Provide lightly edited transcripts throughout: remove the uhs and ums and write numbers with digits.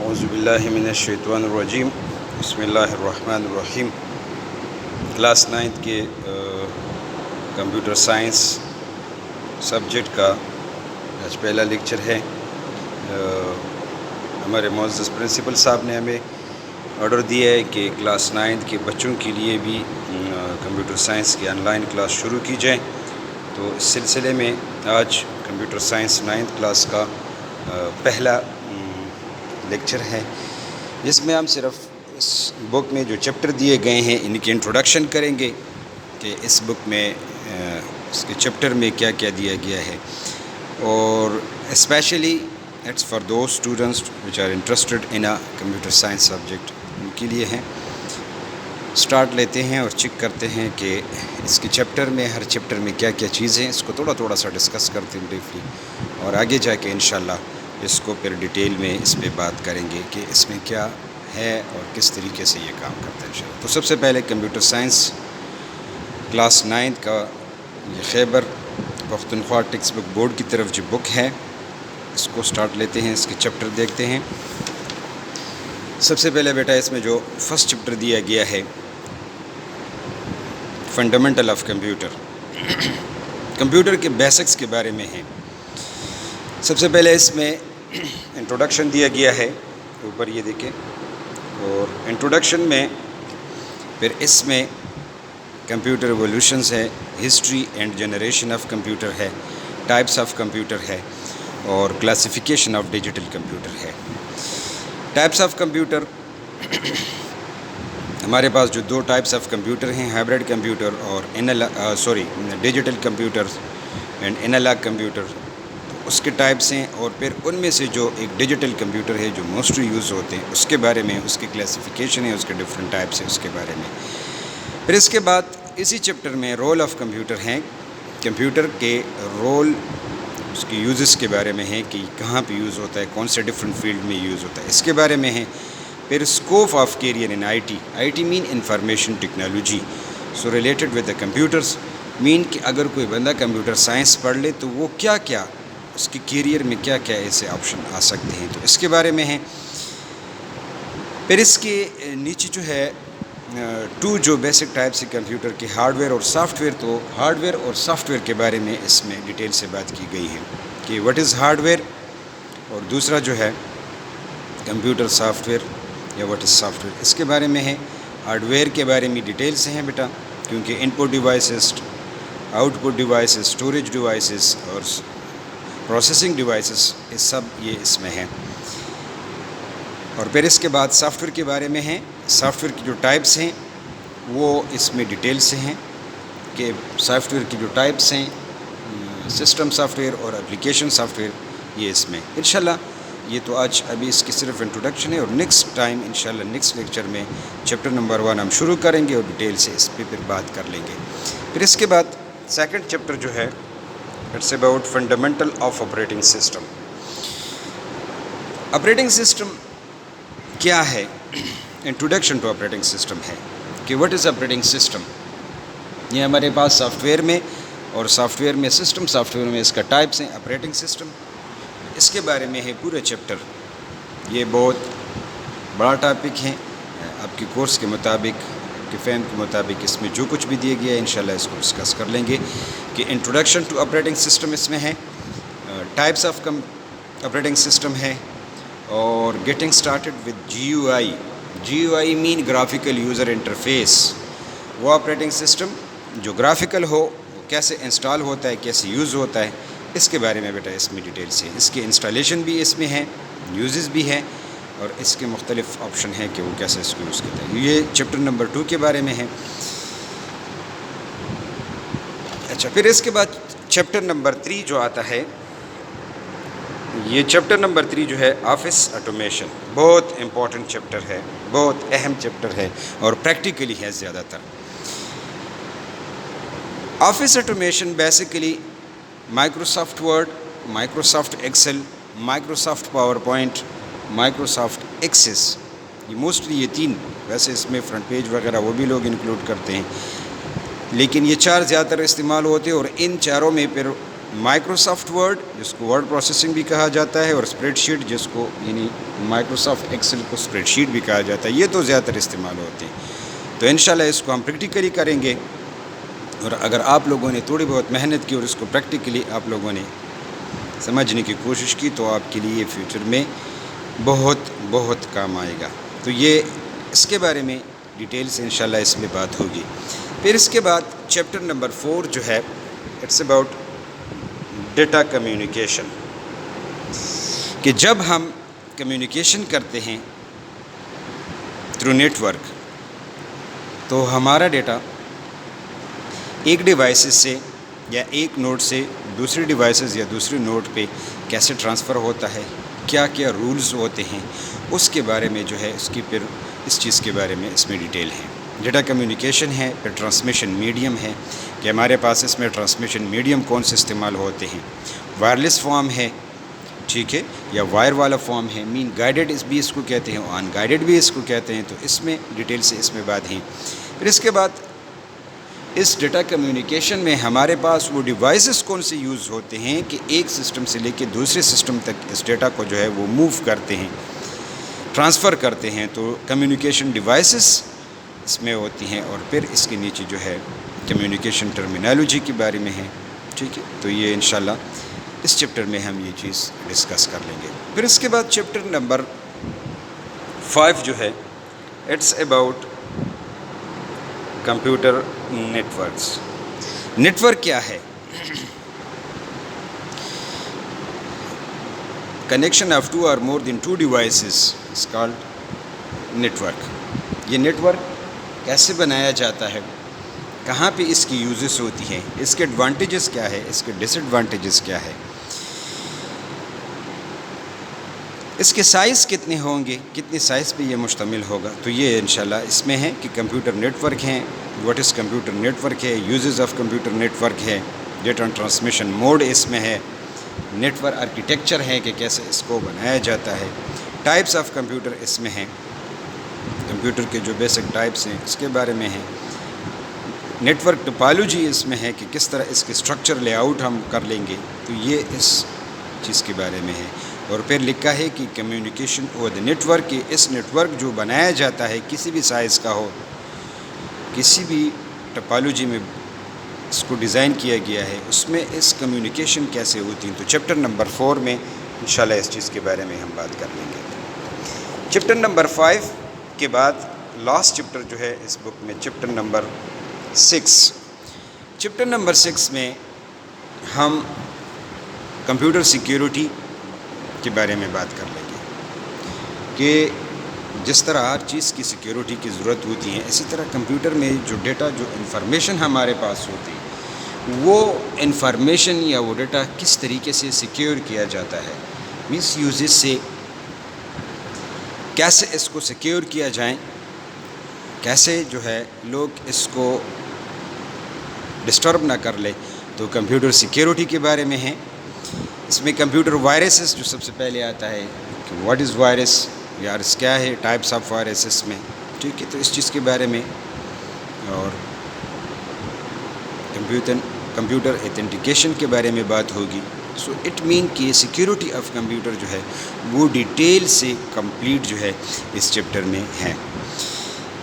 اعوذ باللہ من الشیطان الرجیم بسم اللہ الرحمن الرحیم۔ کلاس 9 کے کمپیوٹر سائنس سبجیکٹ کا آج پہلا لیکچر ہے۔ ہمارے معزز پرنسپل صاحب نے ہمیں آرڈر دیا ہے کہ کلاس 9 کے بچوں کے لیے بھی کمپیوٹر سائنس کی آن لائن کلاس شروع کی جائے، تو اس سلسلے میں آج کمپیوٹر سائنس 9th کلاس کا پہلا لیکچر ہے، جس میں ہم صرف اس بک میں جو چیپٹر دیے گئے ہیں ان کی انٹروڈکشن کریں گے کہ اس بک میں اس کے چیپٹر میں کیا کیا دیا گیا ہے، اور especially it's for those students which are interested in a computer science subject, ان کے لیے ہیں۔ سٹارٹ لیتے ہیں اور چیک کرتے ہیں کہ اس کے چیپٹر میں ہر چیپٹر میں کیا کیا چیزیں ہیں، اس کو تھوڑا سا ڈسکس کرتے ہیں بریفلی، اور آگے جا کے انشاءاللہ اس کو پھر ڈیٹیل میں اس پہ بات کریں گے کہ اس میں کیا ہے اور کس طریقے سے یہ کام کرتا ہے انشاءاللہ۔ تو سب سے پہلے کمپیوٹر سائنس کلاس 9 کا یہ Khyber Pakhtunkhwa text book board کی طرف جو بک ہے، اس کو سٹارٹ لیتے ہیں، اس کے چیپٹر دیکھتے ہیں۔ سب سے پہلے بیٹا اس میں جو فرسٹ چیپٹر دیا گیا ہے فنڈامنٹل آف کمپیوٹر، کمپیوٹر کے بیسکس کے بارے میں ہے۔ سب سے پہلے اس میں انٹروڈکشن دیا گیا ہے، اوپر یہ دیکھیں، اور انٹروڈکشن میں پھر اس میں کمپیوٹر ایولیوشنز ہے، history and generation of computer ہے، ٹائپس آف کمپیوٹر ہے، اور کلاسیفیکیشن آف ڈیجیٹل کمپیوٹر ہے۔ ٹائپس آف کمپیوٹر، ہمارے پاس جو دو ٹائپس آف کمپیوٹر ہیں، ہائبرڈ کمپیوٹر اور digital computer and analog computer, اس کے ٹائپس ہیں، اور پھر ان میں سے جو ایک ڈیجیٹل کمپیوٹر ہے جو موسٹلی یوز ہوتے ہیں، اس کے بارے میں، اس کی کلاسیفیکیشن ہے، اس کے ڈفرینٹ ٹائپس ہیں، اس کے بارے میں۔ پھر اس کے بعد اسی چیپٹر میں رول آف کمپیوٹر ہیں، کمپیوٹر کے رول، اس کی یوزز کے بارے میں ہے کہ کہاں پہ یوز ہوتا ہے، کون سے ڈفرینٹ فیلڈ میں یوز ہوتا ہے، اس کے بارے میں ہے۔ پھر scope of career in I T main information technology, so related with the computers, مین کہ اگر کوئی بندہ کمپیوٹر سائنس پڑھ لے تو وہ کیا کیا اس کے کیریئر میں کیا کیا ایسے آپشن آ سکتے ہیں، تو اس کے بارے میں ہے۔ پھر اس کے نیچے جو ہے جو بیسک ٹائپس ہے کمپیوٹر کے، ہارڈ ویئر اور سافٹ ویئر، تو ہارڈ ویئر اور سافٹ ویئر کے بارے میں اس میں ڈیٹیل سے بات کی گئی ہے کہ واٹ از ہارڈ ویئر، اور دوسرا جو ہے کمپیوٹر سافٹ ویئر یا واٹ از سافٹ ویئر، اس کے بارے میں ہے۔ ہارڈ ویئر کے بارے میں ڈیٹیل سے ہیں بیٹا، کیونکہ input devices, output devices, storage devices اور پروسیسنگ ڈیوائسز، یہ سب یہ اس میں ہیں۔ اور پھر اس کے بعد سافٹ ویئر کے بارے میں ہے، سافٹ ویئر کی جو ٹائپس ہیں وہ اس میں ڈیٹیل سے ہیں کہ سافٹ ویئر کی جو ٹائپس ہیں، سسٹم سافٹ ویئر اور اپلیکیشن سافٹ ویئر، یہ اس میں انشاءاللہ۔ یہ تو آج ابھی اس کی صرف انٹروڈکشن ہے، اور نیکسٹ ٹائم انشاءاللہ نیکسٹ لیکچر میں چیپٹر نمبر 1 ہم شروع کریں گے اور ڈیٹیل سے اس پہ پھر بات کر لیں گے۔ پھر اس کے بعد سیکنڈ چیپٹر جو ہے it's about fundamental of operating system. Operating system کیا ہے، انٹروڈکشن ٹو آپریٹنگ سسٹم ہے کہ واٹ از آپریٹنگ سسٹم۔ یہ ہمارے پاس سافٹ ویئر میں، اور سافٹ ویئر میں، سسٹم سافٹ ویئر میں اس کا ٹائپس ہیں، آپریٹنگ سسٹم، اس کے بارے میں ہے پورا چیپٹر۔ یہ بہت بڑا ٹاپک ہے، آپ کے کورس کے مطابق، کے فہم کے مطابق اس میں جو کچھ بھی دیا گیا ہے انشاءاللہ اس کو ڈسکس کر لیں گے کہ انٹروڈکشن ٹو آپریٹنگ سسٹم اس میں ہے، ٹائپس آف آپریٹنگ سسٹم ہے، اور getting started with G U I mean graphical user interface, وہ آپریٹنگ سسٹم جو گرافیکل ہو، وہ کیسے انسٹال ہوتا ہے، کیسے یوز ہوتا ہے، اس کے بارے میں بیٹا اس میں ڈیٹیل سے، اس کی انسٹالیشن بھی اس میں ہے، یوزز بھی ہے، اور اس کے مختلف آپشن ہیں کہ وہ کیسے اس کو یوز کرتا ہے۔ یہ چیپٹر نمبر 2 کے بارے میں ہے۔ اچھا، پھر اس کے بعد چیپٹر نمبر 3 جو آتا ہے، یہ چیپٹر نمبر 3 جو ہے آفس آٹومیشن، بہت امپورٹنٹ چیپٹر ہے، بہت اہم چیپٹر ہے، اور پریکٹیکلی ہے زیادہ تر۔ Office automation basically Microsoft Word, Microsoft Excel, Microsoft PowerPoint, Microsoft Access, یہ موسٹلی یہ 3، ویسے اس میں فرنٹ پیج وغیرہ وہ بھی لوگ انکلوڈ کرتے ہیں، لیکن یہ 4 زیادہ تر استعمال ہوتے ہیں، اور ان چاروں میں پھر مائکروسافٹ ورڈ جس کو ورڈ پروسیسنگ بھی کہا جاتا ہے، اور اسپریڈ شیٹ جس کو یعنی مائکروسافٹ ایکسل کو اسپریڈ شیٹ بھی کہا جاتا ہے. یہ تو زیادہ تر استعمال ہوتے ہیں. تو انشاءاللہ اس کو ہم پریکٹیکلی کریں گے، اور اگر آپ لوگوں نے تھوڑی بہت محنت کی اور اس کو پریکٹیکلی آپ لوگوں نے سمجھنے کی کوشش کی تو آپ کے لیے فیوچر میں بہت بہت کام آئے گا. تو یہ اس کے بارے میں ڈیٹیل سے انشاءاللہ اس میں بات ہوگی. پھر اس کے بعد چیپٹر نمبر 4 جو ہے اٹس اباؤٹ ڈیٹا کمیونیکیشن، کہ جب ہم کمیونیکیشن کرتے ہیں تھرو نیٹ ورک تو ہمارا ڈیٹا ایک ڈیوائسز سے یا ایک نوڈ سے دوسری ڈیوائسز یا دوسری نوڈ پہ کیسے ٹرانسفر ہوتا ہے، کیا کیا رولز ہوتے ہیں، اس کے بارے میں جو ہے اس کی پھر اس چیز کے بارے میں اس میں ڈیٹیل ہے. ڈیٹا کمیونیکیشن ہے، پھر ٹرانسمیشن میڈیم ہے کہ ہمارے پاس اس میں ٹرانسمیشن میڈیم کون سے استعمال ہوتے ہیں. وائرلیس فارم ہے، ٹھیک ہے، یا وائر والا فارم ہے. مین گائیڈڈ بھی اس کو کہتے ہیں، آن گائیڈڈ بھی اس کو کہتے ہیں. تو اس میں ڈیٹیل سے اس میں بات ہیں. پھر اس کے بعد اس ڈیٹا کمیونیکیشن میں ہمارے پاس وہ ڈیوائسز کون سے یوز ہوتے ہیں کہ ایک سسٹم سے لے کے دوسرے سسٹم تک اس ڈیٹا کو جو ہے وہ موو کرتے ہیں، ٹرانسفر کرتے ہیں. تو کمیونیکیشن ڈیوائسز اس میں ہوتی ہیں، اور پھر اس کے نیچے جو ہے کمیونیکیشن ٹرمینالوجی کے بارے میں ہے، ٹھیک ہے. تو یہ انشاءاللہ اس چیپٹر میں ہم یہ چیز ڈسکس کر لیں گے. پھر اس کے بعد چیپٹر نمبر 5 جو ہے اٹس اباؤٹ کمپیوٹر نیٹورکس. نیٹورک کیا ہے؟ کنیکشن آف 2 اور more than 2 devices is called network. یہ نیٹورک کیسے بنایا جاتا ہے، کہاں پہ اس کی یوزز ہوتی ہیں، اس کے ایڈوانٹیجز کیا ہے، اس کے ڈس ایڈوانٹیجز کیا ہے، اس کے سائز کتنے ہوں گے، کتنے سائز پہ یہ مشتمل ہوگا. تو یہ انشاءاللہ اس میں ہے کہ کمپیوٹر نیٹ ورک ہیں، what is computer network ہے، uses of computer network ہے، ڈیٹا ٹرانسمیشن موڈ اس میں ہے، نیٹ ورک آرکیٹیکچر ہے کہ کیسے اس کو بنایا جاتا ہے، ٹائپس آف کمپیوٹر اس میں ہیں، کمپیوٹر کے جو بیسک ٹائپس ہیں اس کے بارے میں ہیں، نیٹ ورک ٹپالوجی اس میں ہے کہ کس طرح اس کے اسٹرکچر لے آؤٹ ہم کر لیں گے. تو یہ اس چیز کے بارے میں ہے. اور پھر لکھا ہے کہ communication over the network, کہ اس نیٹ ورک جو بنایا جاتا ہے کسی بھی سائز کا ہو، کسی بھی ٹپالوجی میں اس کو ڈیزائن کیا گیا ہے، اس میں اس کمیونیکیشن کیسے ہوتی ہیں. تو چیپٹر نمبر 4 میں انشاءاللہ اس چیز کے بارے میں ہم بات کر لیں گے. چیپٹر نمبر 5 کے بعد لاسٹ چیپٹر جو ہے اس بک میں چیپٹر نمبر 6. چیپٹر نمبر 6 میں ہم کمپیوٹر سیکیورٹی کے بارے میں بات کر لیں گے کہ جس طرح ہر چیز کی سیکیورٹی کی ضرورت ہوتی ہے، اسی طرح کمپیوٹر میں جو ڈیٹا، جو انفارمیشن ہمارے پاس ہوتی ہے، وہ انفارمیشن یا وہ ڈیٹا کس طریقے سے سیکیور کیا جاتا ہے، مس یوزز سے کیسے اس کو سیکیور کیا جائیں، کیسے جو ہے لوگ اس کو ڈسٹرب نہ کر لے. تو کمپیوٹر سیکیورٹی کے بارے میں ہے. اس میں کمپیوٹر وائرسز جو سب سے پہلے آتا ہے کہ واٹ از وائرس، وائرس کیا ہے، ٹائپس آف وائرسز میں، ٹھیک ہے. تو اس چیز کے بارے میں، اور کمپیوٹر ایتھنٹیکیشن کے بارے میں بات ہوگی. سو اٹ مین کہ سیکیورٹی آف کمپیوٹر جو ہے وہ ڈیٹیل سے کمپلیٹ جو ہے اس چیپٹر میں ہے.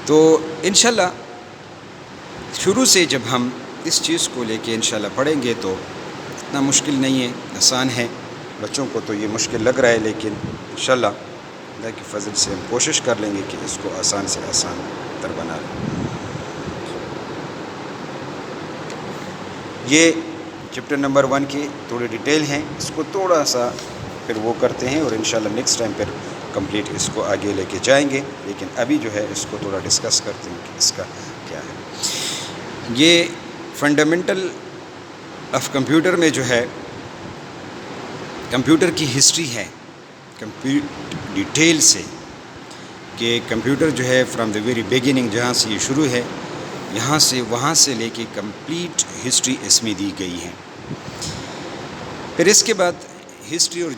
تو انشاءاللہ شروع سے جب ہم اس چیز کو لے کے انشاءاللہ پڑھیں گے تو اتنا مشکل نہیں ہے، آسان ہے. بچوں کو تو یہ مشکل لگ رہا ہے، لیکن انشاءاللہ اللہ کی فضل سے ہم کوشش کر لیں گے کہ اس کو آسان سے آسان تر بنا لیں. یہ چیپٹر نمبر 1 کی تھوڑی ڈیٹیل ہیں، اس کو تھوڑا سا پھر وہ کرتے ہیں، اور انشاءاللہ نیکسٹ ٹائم پھر کمپلیٹ اس کو آگے لے کے جائیں گے. لیکن ابھی جو ہے اس کو تھوڑا ڈسکس کرتے ہیں کہ اس کا کیا ہے. یہ فنڈامنٹل آف کمپیوٹر میں جو ہے کمپیوٹر کی ہسٹری ہے ڈیٹیل سے، کہ کمپیوٹر جو ہے فرام دا ویری بگننگ، جہاں سے یہ شروع ہے، یہاں سے وہاں سے لے کے کمپلیٹ ہسٹری اس میں دی گئی ہے. پھر اس کے بعد ہسٹری اور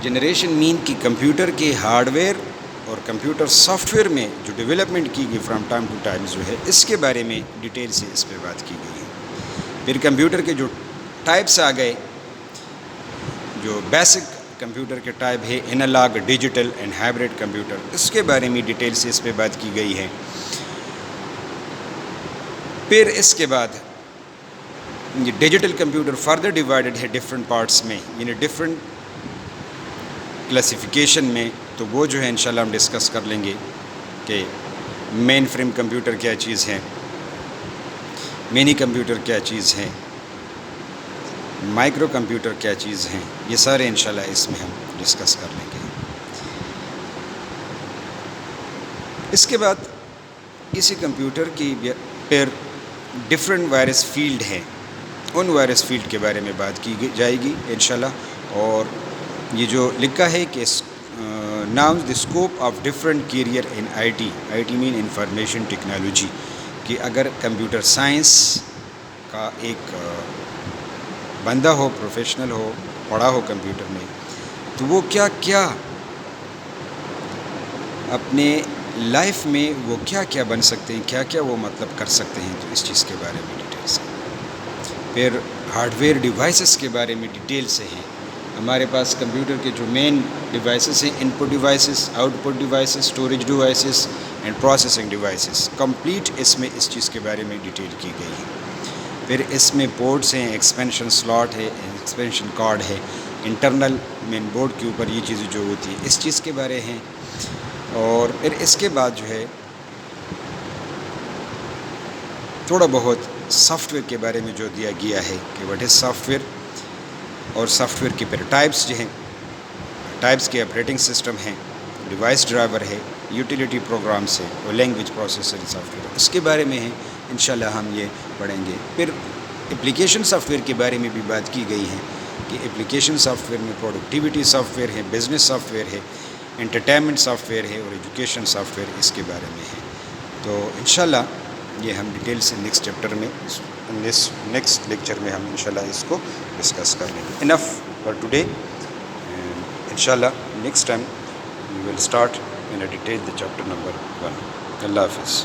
جنریشن مین کی کمپیوٹر کے ہارڈ ویئر اور کمپیوٹر سافٹ ویئر میں جو ڈیولپمنٹ کی گئی فرام ٹائم ٹو ٹائم جو ہے اس کے بارے میں ڈیٹیل سے اس پہ بات کی گئی ہے. پھر کمپیوٹر کے جو ٹائپس آ گئے. جو بیسک کمپیوٹر کے ٹائپ ہے analog, digital and hybrid computer, اس کے بارے میں ڈیٹیل سے اس پہ بات کی گئی ہے. پھر اس کے بعد یہ ڈیجیٹل کمپیوٹر فردر ڈیوائڈڈ ہے ڈفرینٹ پارٹس میں, یعنی ڈفرینٹ کلاسیفیکیشن میں. تو وہ جو ہے انشاءاللہ ہم ڈسکس کر لیں گے کہ مین فریم کمپیوٹر کیا چیز ہے, مینی کمپیوٹر کیا چیز ہے, مائکرو کمپیوٹر کیا چیز ہیں. یہ سارے انشاءاللہ اس میں ہم ڈسکس کر لیں گے. اس کے بعد اسی کمپیوٹر کی پھر ڈفرینٹ وائرس فیلڈ ہیں, ان وائرس فیلڈ کے بارے میں بات کی جائے گی انشاءاللہ. اور یہ جو لکھا ہے کہ now the scope of different career in I T main information technology, کہ اگر کمپیوٹر سائنس کا ایک بندہ ہو, پروفیشنل ہو, پڑھا ہو کمپیوٹر میں, تو وہ کیا کیا اپنے لائف میں وہ کیا کیا بن سکتے ہیں, کیا کیا وہ مطلب کر سکتے ہیں. تو اس چیز کے بارے میں ڈیٹیل سے. پھر ہارڈ ویئر ڈیوائسز کے بارے میں ڈیٹیل سے ہیں. ہمارے پاس کمپیوٹر کے جو مین ڈیوائسز ہیں, input devices, output devices, storage devices and processing devices, complete اس میں اس چیز کے بارے میں ڈیٹیل کی گئی ہے. پھر اس میں پورٹس ہیں, ایکسپینشن سلاٹ ہے, ایکسپینشن کارڈ ہے, انٹرنل مین بورڈ کے اوپر یہ چیزیں جو ہوتی ہیں اس چیز کے بارے ہیں. اور پھر اس کے بعد جو ہے تھوڑا بہت سافٹ ویئر کے بارے میں جو دیا گیا ہے کہ واٹ از سافٹ ویئر, اور سافٹ ویئر کے پھر ٹائپس جو ہیں, ٹائپس کے آپریٹنگ سسٹم ہیں, ڈیوائس ڈرائیور ہے, یوٹیلیٹی پروگرامس ہے, اور لینگویج پروسیسر سافٹ ویئر, اس کے بارے میں ہیں انشاءاللہ ہم یہ پڑھیں گے. پھر اپلیکیشن سافٹ ویئر کے بارے میں بھی بات کی گئی ہے کہ اپلیکیشن سافٹ ویئر میں پروڈکٹیوٹی سافٹ ویئر ہے, بزنس سافٹ ویئر ہے, انٹرٹینمنٹ سافٹ ویئر ہے, اور ایجوکیشن سافٹ ویئر اس کے بارے میں ہے. تو انشاءاللہ یہ ہم ڈیٹیل سے نیکسٹ چیپٹر میں, نیکسٹ لیکچر میں ہم انشاءاللہ اس کو ڈسکس کر لیں گے. انف فار ٹوڈے, انشاءاللہ next time we will start in detail the chapter number 1. اللہ حافظ.